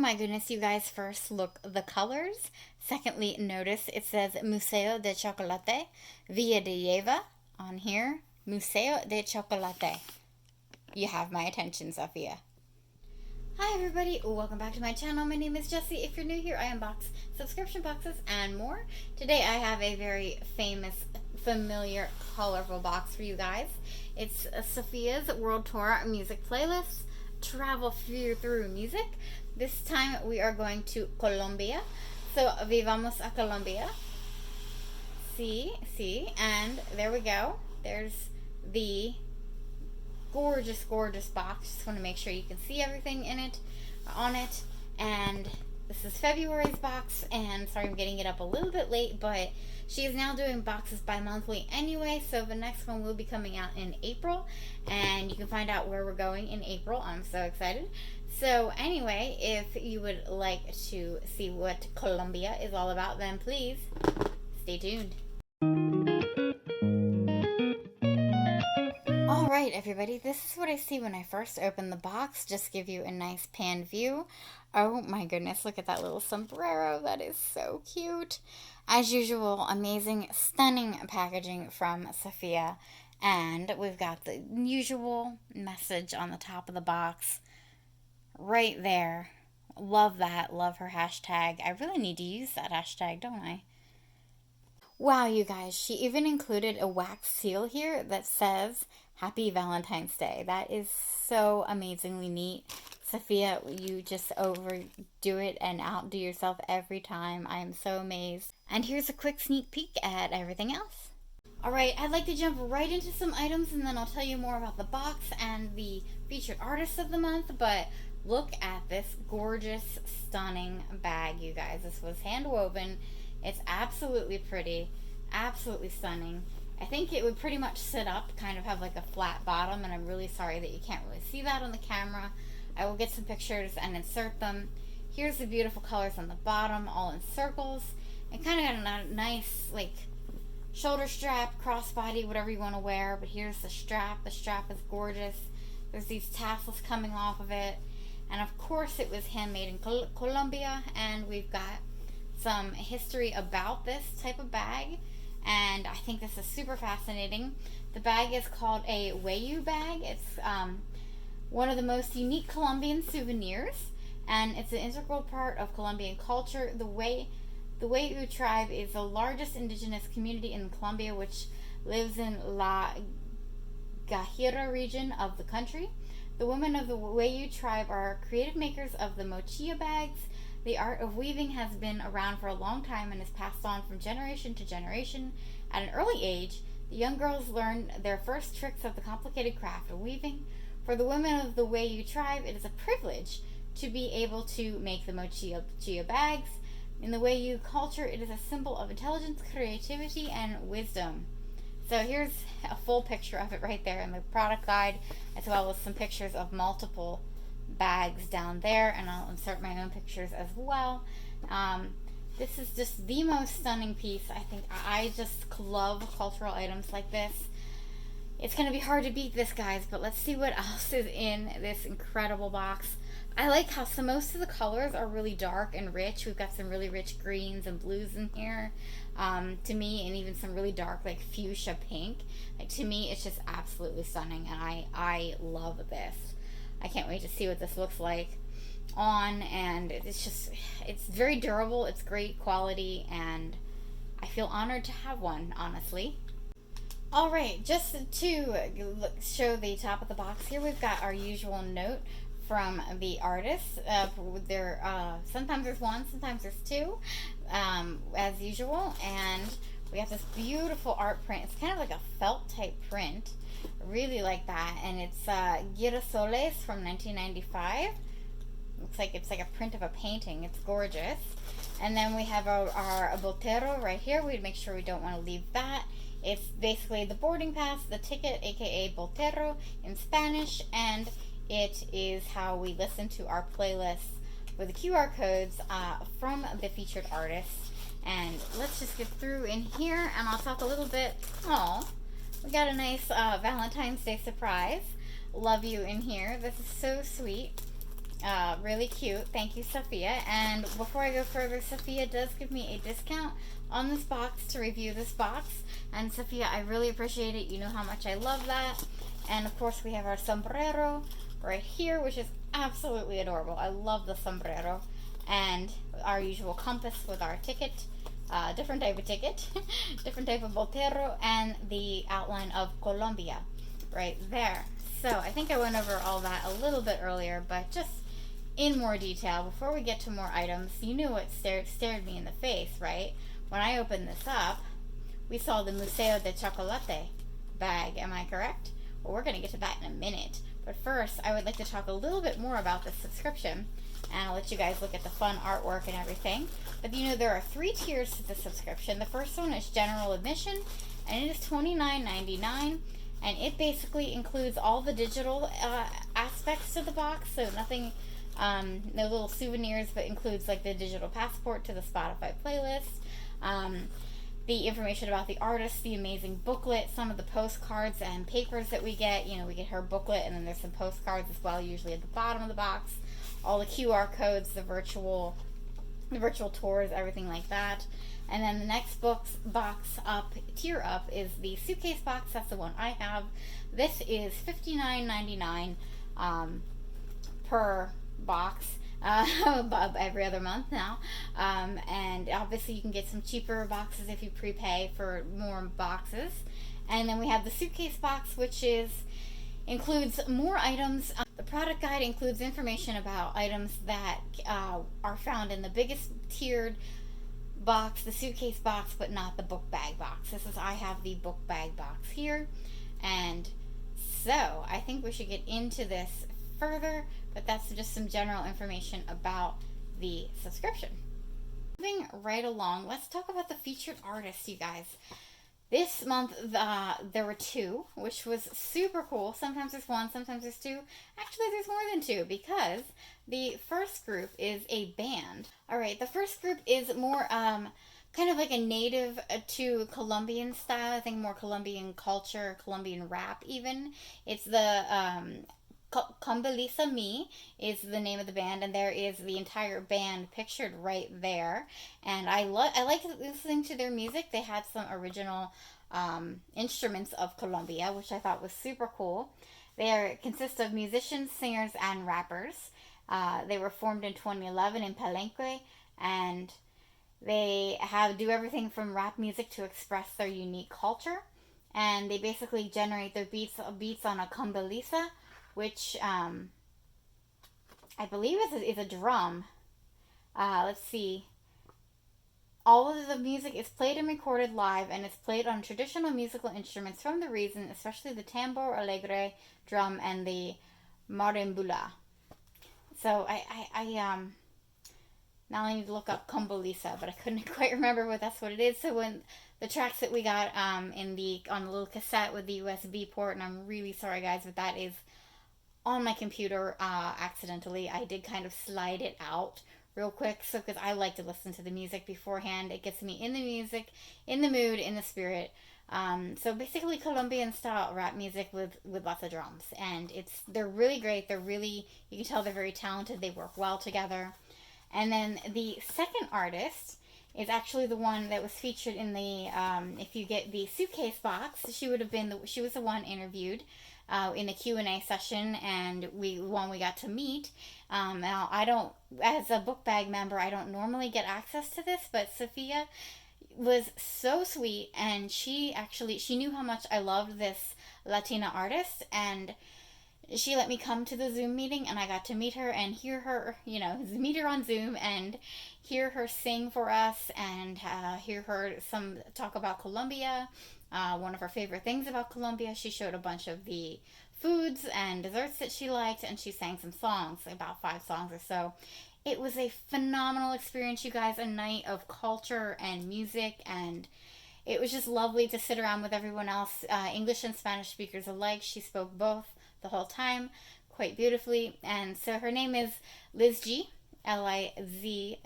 my goodness, you guys, first look the colors. Secondly, notice it says Museo de Chocolate, Villa de Lleva on here. Museo de Chocolate. You have my attention, Safiya. Hi everybody, welcome back to my channel. My name is Jessie. If you're new here, I unbox subscription boxes and more. Today I have a very famous, familiar, colorful box for you guys. It's Safiya's World Tour music playlist, Travel Through Music. This time we are going to Colombia. So, vivamos a Colombia. See, and there we go. There's the gorgeous box. Just want to make sure you can see everything on it. And this is February's box, and sorry I'm getting it up a little bit late, but she is now doing boxes bi-monthly anyway, so the next one will be coming out in April, and you can find out where we're going in April. I'm so excited. So anyway, if you would like to see what Colombia is all about, then please stay tuned. Alright everybody, this is what I see when I first open the box. Just give you a nice pan view. Oh my goodness, look at that little sombrero. That is so cute. As usual, amazing, stunning packaging from Safiya. And we've got the usual message on the top of the box. Right there. Love that. Love her hashtag. I really need to use that hashtag, don't I? Wow, you guys, she even included a wax seal here that says Happy Valentine's Day. That is so amazingly neat. Safiya, you just overdo it and outdo yourself every time. I am so amazed. And here's a quick sneak peek at everything else. Alright, I'd like to jump right into some items and then I'll tell you more about the box and the featured artists of the month, but look at this gorgeous, stunning bag, you guys. This was hand woven. It's absolutely pretty, absolutely stunning. I think it would pretty much sit up, kind of have like a flat bottom, and I'm really sorry that you can't really see that on the camera. I will get some pictures and insert them. Here's the beautiful colors on the bottom, all in circles. And kind of got a nice, like, shoulder strap, crossbody, whatever you want to wear. But here's the strap. The strap is gorgeous. There's these tassels coming off of it. And of course it was handmade in Colombia, and we've got some history about this type of bag, and I think this is super fascinating. The bag is called a BRUU bag. It's one of the most unique Colombian souvenirs, and it's an integral part of Colombian culture. The BRUU tribe is the largest indigenous community in Colombia, which lives in La Guajira region of the country. The women of the BRUU tribe are creative makers of the mochila bags. The art of weaving has been around for a long time and is passed on from generation to generation. At an early age, the young girls learned their first tricks of the complicated craft of weaving. For the women of the BRUU tribe, it is a privilege to be able to make the mochila bags. In the BRUU culture, it is a symbol of intelligence, creativity, and wisdom. So here's a full picture of it right there in the product guide, as well as some pictures of multiple bags down there, and I'll insert my own pictures as well. This is just the most stunning piece. I think I just love cultural items like this. It's going to be hard to beat this, guys, but let's see what else is in this incredible box. I like how most of the colors are really dark and rich. We've got some really rich greens and blues in here, to me, and even some really dark, like fuchsia pink. Like, to me, it's just absolutely stunning, and I love this. I can't wait to see what this looks like on, and it's very durable, it's great quality, and I feel honored to have one, honestly. Alright, just to show the top of the box here, we've got our usual note from the artist. Sometimes there's one, sometimes there's two, as usual, and we have this beautiful art print. It's kind of like a felt type print. Really like that, and it's Girasoles from 1995. Looks like it's like a print of a painting. It's gorgeous. And then we have our Botero right here. We'd make sure we don't want to leave that. It's basically the boarding pass, the ticket, aka Botero in Spanish, and it is how we listen to our playlists with the QR codes from the featured artists. And let's just get through in here, and I'll talk a little bit. We got a nice Valentine's Day surprise. Love you in here. This is so sweet. Really cute. Thank you, Safiya. And before I go further, Safiya does give me a discount on this box to review this box. And Safiya, I really appreciate it. You know how much I love that. And of course, we have our sombrero right here, which is absolutely adorable. I love the sombrero. And our usual compass with our ticket. Different type of ticket. Different type of Voltero. And the outline of Colombia right there. So I think I went over all that a little bit earlier, but just in more detail, before we get to more items, you knew what stared me in the face, right? When I opened this up, we saw the Museo de Chocolate bag, am I correct? Well, we're going to get to that in a minute. But first, I would like to talk a little bit more about the subscription, and I'll let you guys look at the fun artwork and everything. But you know, there are 3 tiers to the subscription. The first one is general admission, and it is $29.99. And it basically includes all the digital aspects to the box, so nothing, no little souvenirs, but includes like the digital passport to the Spotify playlist, the information about the artist, the amazing booklet, some of the postcards and papers that we get. You know, we get her booklet, and then there's some postcards as well, usually at the bottom of the box. All the QR codes, the virtual tours, everything like that. And then the next tier up is the Suitcase Box. That's the one I have. This is $59.99 per box, every other month now. And obviously you can get some cheaper boxes if you prepay for more boxes. And then we have the Suitcase Box, which includes more items. The product guide includes information about items that are found in the biggest tiered box, the Suitcase Box, but not the BookBag Box. I have the BookBag Box here, and so I think we should get into this further, but that's just some general information about the subscription. Moving right along, let's talk about the featured artists, you guys. This month, there were 2, which was super cool. Sometimes there's 1, sometimes there's 2. Actually, there's more than 2, because the first group is a band. Alright, the first group is more kind of like a native to Colombian style. I think more Colombian culture, Colombian rap even. It's the Cumbelisa Me is the name of the band, and there is the entire band pictured right there. And I like listening to their music. They had some original instruments of Colombia, which I thought was super cool. They consist of musicians, singers, and rappers. They were formed in 2011 in Palenque, and they do everything from rap music to express their unique culture. And they basically generate their beats on a cumbelisa, which I believe is a drum. Let's see. All of the music is played and recorded live, and is played on traditional musical instruments from the region, especially the tambor alegre drum and the marimbula. So I now I need to look up cumbelisa, but I couldn't quite remember what it is. So when the tracks that we got on the little cassette with the USB port, and I'm really sorry guys, but that is on my computer accidentally. I did kind of slide it out real quick, so because I like to listen to the music beforehand. It gets me in the music, in the mood, in the spirit. So basically Colombian style rap music with lots of drums, and they're really great. You can tell they're very talented. They work well together. And then the second artist is actually the one that was featured in the if you get the Suitcase Box, she was the one interviewed in a Q&A session, and we got to meet. Now I don't, as a book bag member, I don't normally get access to this, but Safiya was so sweet, and she knew how much I loved this Latina artist, and she let me come to the Zoom meeting, and I got to meet her and hear her, meet her on Zoom and hear her sing for us, and hear her talk about Colombia. One of her favorite things about Colombia, she showed a bunch of the foods and desserts that she liked, and she sang some songs, about 5 songs or so. It was a phenomenal experience, you guys, a night of culture and music, and it was just lovely to sit around with everyone else, English and Spanish speakers alike. She spoke both the whole time quite beautifully, and so her name is Liz G, Lizje.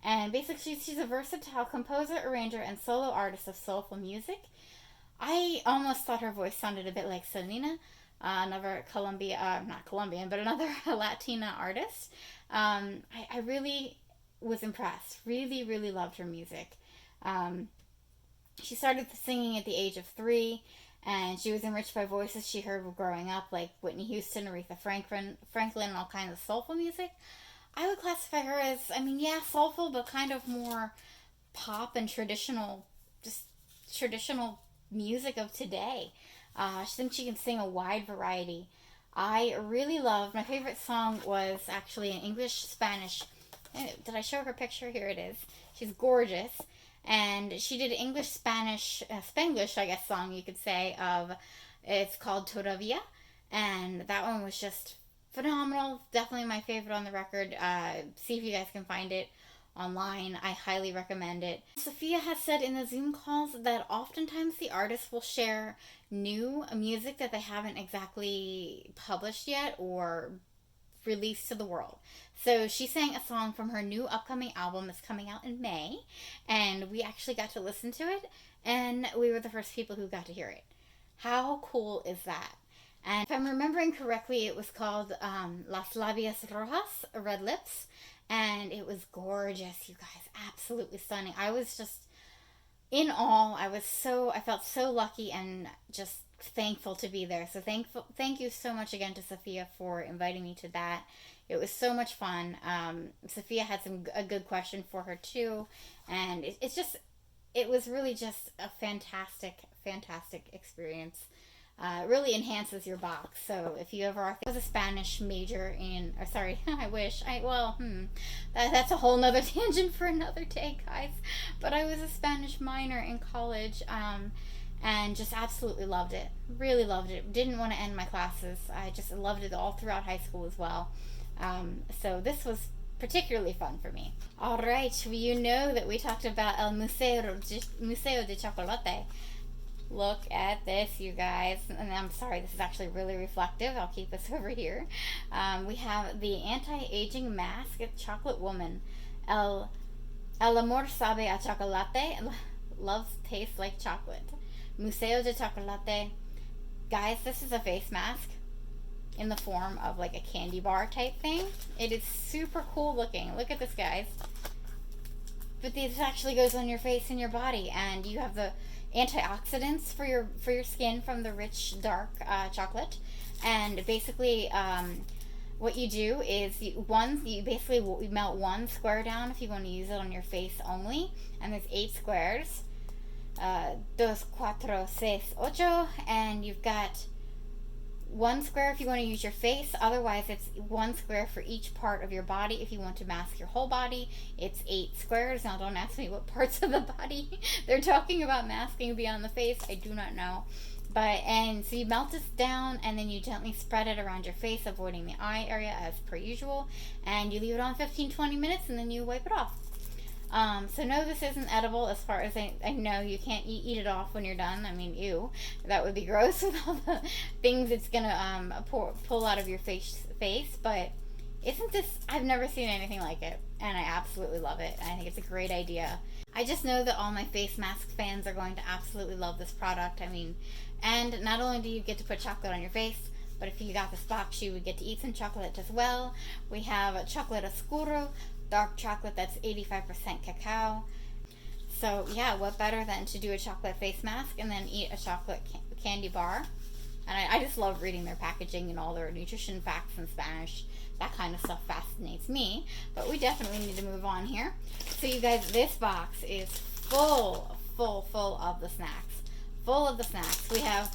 And basically, she's a versatile composer, arranger, and solo artist of soulful music. I almost thought her voice sounded a bit like Selena, another not Colombian, but another Latina artist. I really was impressed. Really, really loved her music. Um, she started singing at the age of 3, and she was enriched by voices she heard growing up, like Whitney Houston, Aretha Franklin, and all kinds of soulful music. I would classify her as, I mean, yeah, soulful, but kind of more pop and traditional, just traditional music of today. I think she can sing a wide variety. I really loved, my favorite song was actually an English Spanish. Did I show her picture? Here it is. She's gorgeous. And she did English Spanish, Spanglish, I guess, song you could say, of, it's called Todavía. And that one was just phenomenal. Definitely my favorite on the record. See if you guys can find it online. I highly recommend it. Safiya has said in the Zoom calls that oftentimes the artists will share new music that they haven't exactly published yet or released to the world. So she sang a song from her new upcoming album that's coming out in May, and we actually got to listen to it, and we were the first people who got to hear it. How cool is that? And if I'm remembering correctly, it was called Las Labias Rojas, Red Lips, and it was gorgeous, you guys. Absolutely stunning. I was just in awe. I felt so lucky and just thankful to be there. So thank you so much again to Safiya for inviting me to that. It was so much fun. Safiya had a good question for her too, and it was really just a fantastic experience. Really enhances your box. So if you ever are, I was a Spanish major in, or sorry, I wish, that's a whole nother tangent for another day, guys. But I was a Spanish minor in college, and just absolutely loved it. Really loved it. Didn't want to end my classes. I just loved it all throughout high school as well. So this was particularly fun for me. All right, you know that we talked about El Museo de Chocolate. Look at this, you guys. And I'm sorry, this is actually really reflective. I'll keep this over here. We have the anti-aging mask at Chocolate Woman. El amor sabe a chocolate. Love tastes like chocolate. Museo de Chocolate. Guys, this is a face mask in the form of like a candy bar type thing. It is super cool looking. Look at this, guys. But this actually goes on your face and your body, and you have the antioxidants for your skin from the rich dark chocolate. And basically what you do is you basically melt 1 square down if you want to use it on your face only, and there's 8 squares, 2, 4, 6, 8, and you've got 1 square if you want to use your face. Otherwise, it's 1 square for each part of your body. If you want to mask your whole body, it's 8 squares. Now, don't ask me what parts of the body they're talking about masking beyond the face. I do not know. And so you melt this down, and then you gently spread it around your face, avoiding the eye area as per usual. And you leave it on 15-20 minutes, and then you wipe it off. So no, this isn't edible as far as I know. You can't eat it off when you're done. I mean, ew, that would be gross with all the things it's gonna pull out of your face. But isn't this? I've never seen anything like it, and I absolutely love it. I think it's a great idea. I just know that all my face mask fans are going to absolutely love this product. I mean, and not only do you get to put chocolate on your face, but if you got this box, you would get to eat some chocolate as well. We have a chocolate oscuro, dark chocolate that's 85% cacao. So yeah, what better than to do a chocolate face mask and then eat a chocolate candy bar? And I just love reading their packaging and all their nutrition facts in Spanish. That kind of stuff fascinates me. But we definitely need to move on here. So you guys, this box is full of the snacks. Full of the snacks. We have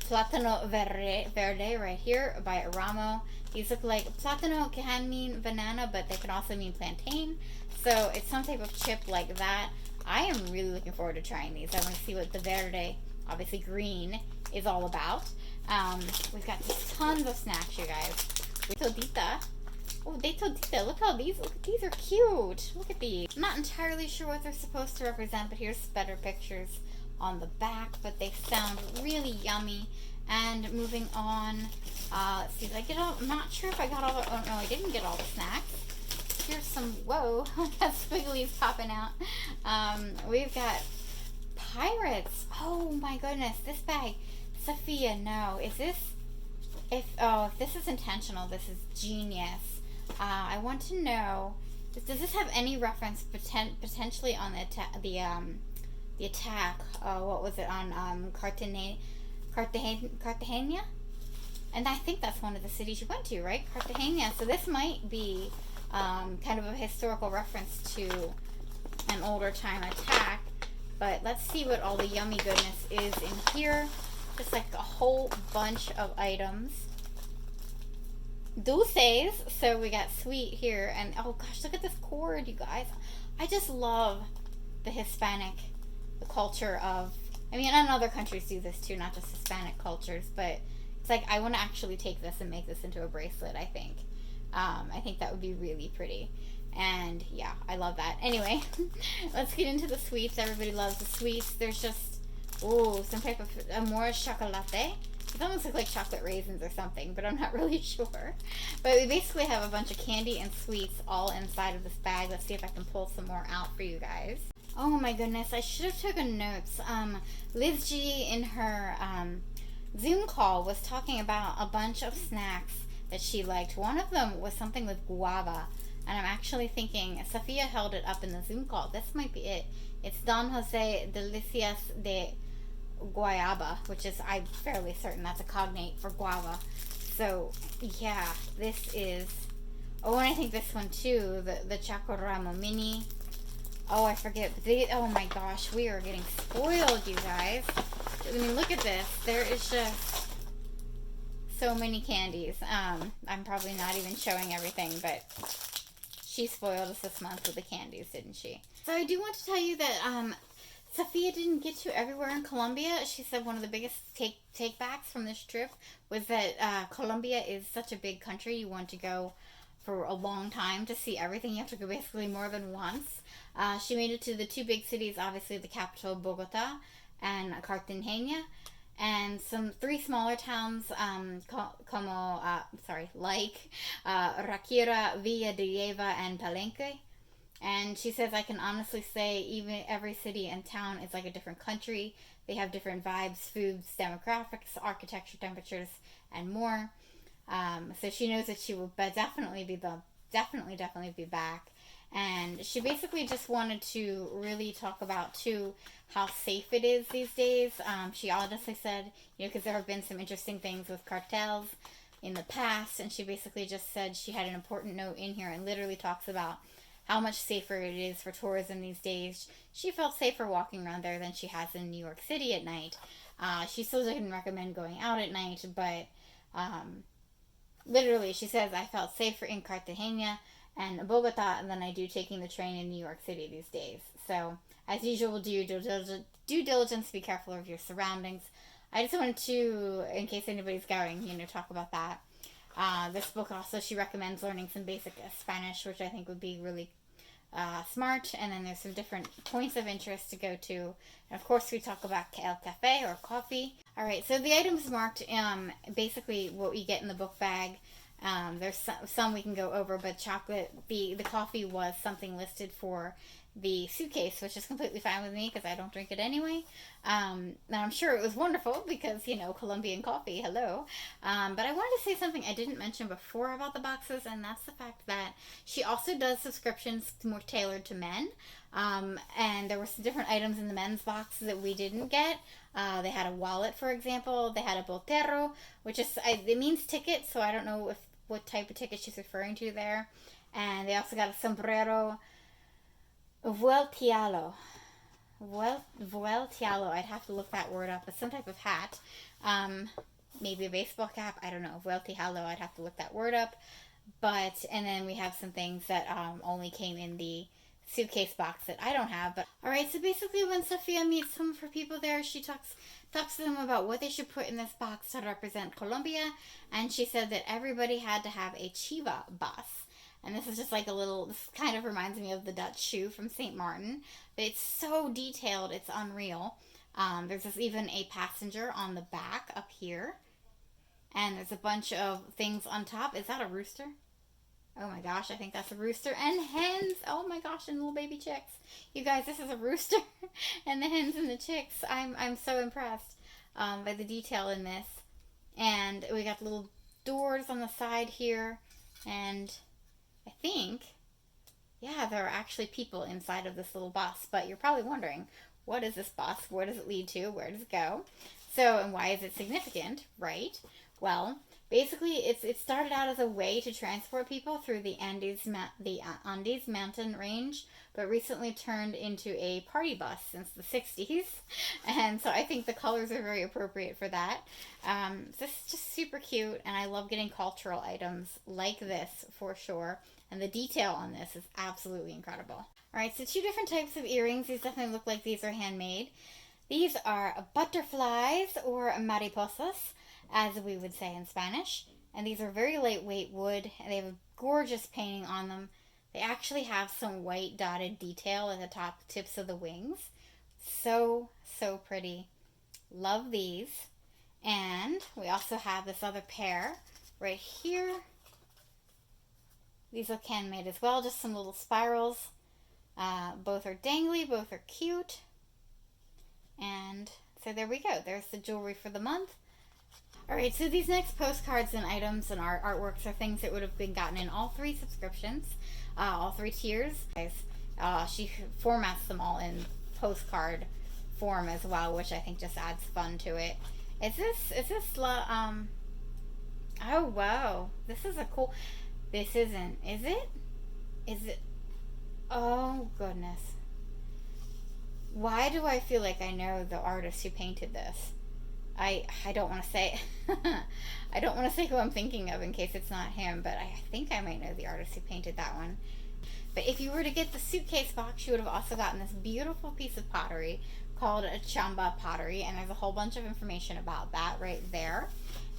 Plátano Verde right here by Aramo. These look like plátano can mean banana, but they can also mean plantain. So it's some type of chip like that. I am really looking forward to trying these. I want to see what the verde, obviously green, is all about. We've got tons of snacks, you guys. Todita. Oh, de todita. Look how these are cute. Look at these. I'm not entirely sure what they're supposed to represent, but here's better pictures on the back, but they sound really yummy. And moving on, let's see, did I get all, I'm not sure if I got all the, oh no, I didn't get all the snacks. Here's some, whoa, that's squigglies popping out. We've got pirates. Oh my goodness, this bag, Safiya, no, is this, if this is intentional, this is genius. I want to know, does this have any reference potentially on the attack? What was it on Cartagena? And I think that's one of the cities you went to, right? Cartagena. So this might be kind of a historical reference to an older time attack. But let's see what all the yummy goodness is in here. Just like a whole bunch of items. Dulces. So we got sweet here. And oh gosh, look at this cord, you guys. I just love the Hispanic, the culture of, I mean, and other countries do this too, not just Hispanic cultures. But it's like, I want to actually take this and make this into a bracelet, I think. I think that would be really pretty. And yeah, I love that. Anyway, let's get into the sweets. Everybody loves the sweets. There's just, ooh, some type of amore chocolate. It almost looks like chocolate raisins or something, but I'm not really sure. But we basically have a bunch of candy and sweets all inside of this bag. Let's see if I can pull some more out for you guys. Oh my goodness, I should have taken notes. Liz G in her Zoom call was talking about a bunch of snacks that she liked. One of them was something with guava. And I'm actually thinking, Safiya held it up in the Zoom call. This might be it. It's Don Jose Delicias de Guayaba, which is, I'm fairly certain that's a cognate for guava. So, yeah, this is, oh, and I think this one too, the Chacoramo Mini. Oh, I forget. Oh my gosh, we are getting spoiled, you guys. I mean, look at this. There is just so many candies. I'm probably not even showing everything, but she spoiled us this month with the candies, didn't she? So I do want to tell you that Safiya didn't get to everywhere in Colombia. She said one of the biggest take-backs from this trip was that Colombia is such a big country. You want to go for a long time to see everything. You have to go basically more than once. She made it to the two big cities, obviously the capital, Bogota, and Cartagena, and some three smaller towns, like Rakira, Villa de Leyva, and Palenque. And she says, I can honestly say even every city and town is like a different country. They have different vibes, foods, demographics, architecture, temperatures, and more. So she knows that she will definitely be back. And she basically just wanted to really talk about, too, how safe it is these days. She honestly said, because there have been some interesting things with cartels in the past, and she basically just said she had an important note in here and literally talks about how much safer it is for tourism these days. She felt safer walking around there than she has in New York City at night. She still didn't recommend going out at night, but literally she says, I felt safer in Cartagena and Bogota than I do taking the train in New York City these days. So, as usual, do due diligence, be careful of your surroundings. I just wanted to, in case anybody's going, talk about that. This book also, she recommends learning some basic Spanish, which I think would be really smart. And then there's some different points of interest to go to. And of course, we talk about el café or coffee. All right, so the items marked, basically what you get in the book bag. There's some we can go over, but the coffee was something listed for the suitcase, which is completely fine with me because I don't drink it anyway. And I'm sure it was wonderful because, Colombian coffee, hello. But I wanted to say something I didn't mention before about the boxes, and that's the fact that she also does subscriptions more tailored to men. And there were some different items in the men's box that we didn't get. They had a wallet, for example. They had a botero, which is, it means ticket, so I don't know what type of ticket she's referring to there. And they also got a sombrero vueltialo. Vueltialo, I'd have to look that word up. It's some type of hat. Maybe a baseball cap, I don't know. Vueltialo, I'd have to look that word up. And then we have some things that only came in the suitcase box that I don't have. But all right, so basically when Safiya meets some of her people there, she talks to them about what they should put in this box to represent Colombia, and she said that everybody had to have a chiva bus. And this is just like this kind of reminds me of the Dutch shoe from St. Martin. But it's so detailed, it's unreal. There's even a passenger on the back up here. And there's a bunch of things on top. Is that a rooster? Oh my gosh, I think that's a rooster. And hens! Oh my gosh, and little baby chicks. You guys, this is a rooster. And the hens and the chicks. I'm so impressed by the detail in this. And we got little doors on the side here, and I think, yeah, there are actually people inside of this little bus. But you're probably wondering, what is this bus? Where does it lead to? Where does it go? So, and why is it significant, right? Well, basically, it started out as a way to transport people through the Andes mountain range, but recently turned into a party bus since the 60s. And so I think the colors are very appropriate for that. This is just super cute, and I love getting cultural items like this for sure. And the detail on this is absolutely incredible. All right, so 2 different types of earrings. These definitely look like these are handmade. These are butterflies, or mariposas, as we would say in Spanish. And these are very lightweight wood, and they have a gorgeous painting on them. They actually have some white dotted detail at the top tips of the wings. So, so pretty. Love these. And we also have this other pair right here. These look handmade as well, just some little spirals. Both are dangly, both are cute. And so there we go. There's the jewelry for the month. Alright, so these next postcards and items and artworks are things that would have been gotten in all 3 subscriptions, all 3 tiers. She formats them all in postcard form as well, which I think just adds fun to it. Oh wow, this is a cool, this isn't, is it, oh goodness. Why do I feel like I know the artist who painted this? I don't want to say I don't want to say who I'm thinking of in case it's not him, but I think I might know the artist who painted that one. But if you were to get the Suitcase Box, you would have also gotten this beautiful piece of pottery called a chamba pottery, and there's a whole bunch of information about that right there.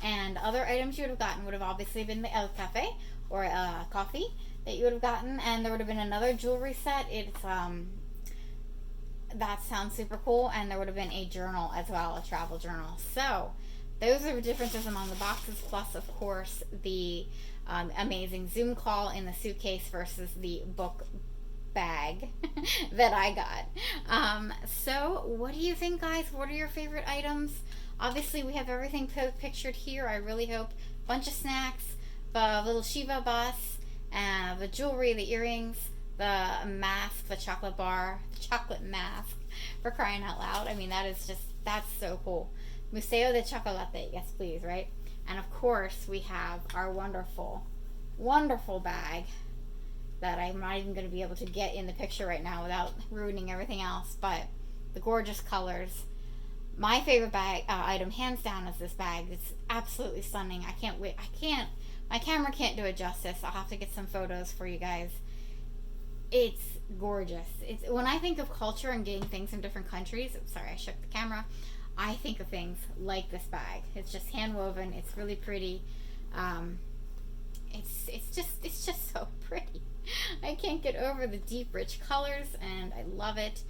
And other items you would have gotten would have obviously been the El Cafe, or coffee, that you would have gotten, and there would have been another jewelry set. It's that sounds super cool, and there would have been a journal as well, a travel journal. So those are the differences among the boxes, plus of course the amazing Zoom call in the suitcase versus the book bag that I got. So what do you think, guys? What are your favorite items? Obviously we have everything pictured here. I really hope. Bunch of snacks, the little Shiva bus, the jewelry, the earrings, the mask, the chocolate bar, the chocolate mask, for crying out loud. I mean, that's so cool. Museo de Chocolate, yes please, right? And of course we have our wonderful, wonderful bag that I'm not even going to be able to get in the picture right now without ruining everything else, but the gorgeous colors. My favorite bag item, hands down, is this bag. It's absolutely stunning. I can't wait. My camera can't do it justice. I'll have to get some photos for you guys. It's gorgeous. It's, when I think of culture and getting things from different countries, sorry, I shook the camera, I think of things like this bag. It's just hand woven. It's really pretty. It's just so pretty. I can't get over the deep, rich colors, and I love it.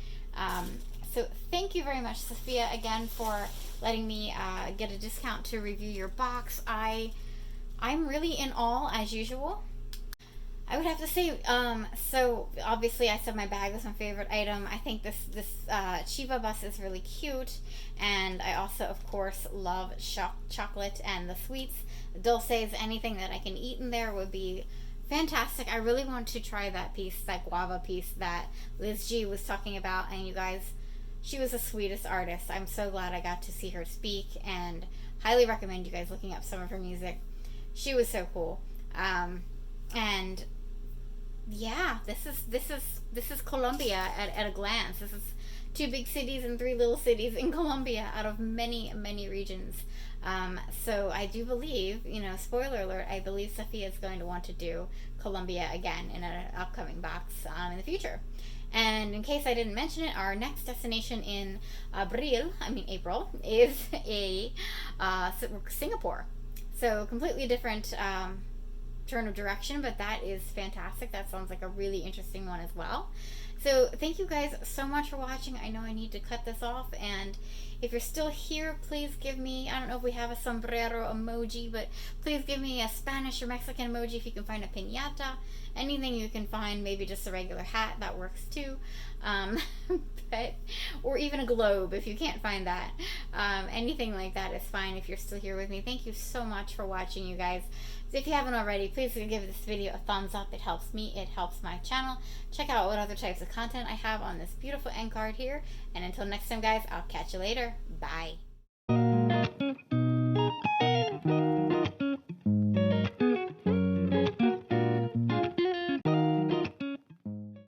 So thank you very much, Safiya, again for letting me get a discount to review your box. I'm really in awe as usual. I would have to say, so obviously I said my bag was my favorite item. I think this Shiva bus is really cute, and I also of course love chocolate and the sweets. Dulces, anything that I can eat in there would be fantastic. I really want to try that piece, that guava piece that Liz G was talking about, and you guys, she was the sweetest artist. I'm so glad I got to see her speak, and highly recommend you guys looking up some of her music. She was so cool. And yeah, this is Colombia at a glance. This is 2 big cities and 3 little cities in Colombia out of many, many regions. So I do believe, you know, spoiler alert, I believe Safiya is going to want to do Colombia again in an upcoming box in the future. And in case I didn't mention it, our next destination in April, is Singapore. So completely different turn of direction, but that is fantastic. That sounds like a really interesting one as well. So thank you guys so much for watching. I know I need to cut this off, and if you're still here, please give me, I don't know if we have a sombrero emoji, but please give me a Spanish or Mexican emoji if you can find a piñata. Anything you can find, maybe just a regular hat, that works too. Or even a globe if you can't find that. Anything like that is fine if you're still here with me. Thank you so much for watching, you guys. If you haven't already, please give this video a thumbs up. It helps me, it helps my channel. Check out what other types of content I have on this beautiful end card here. And until next time, guys, I'll catch you later. Bye.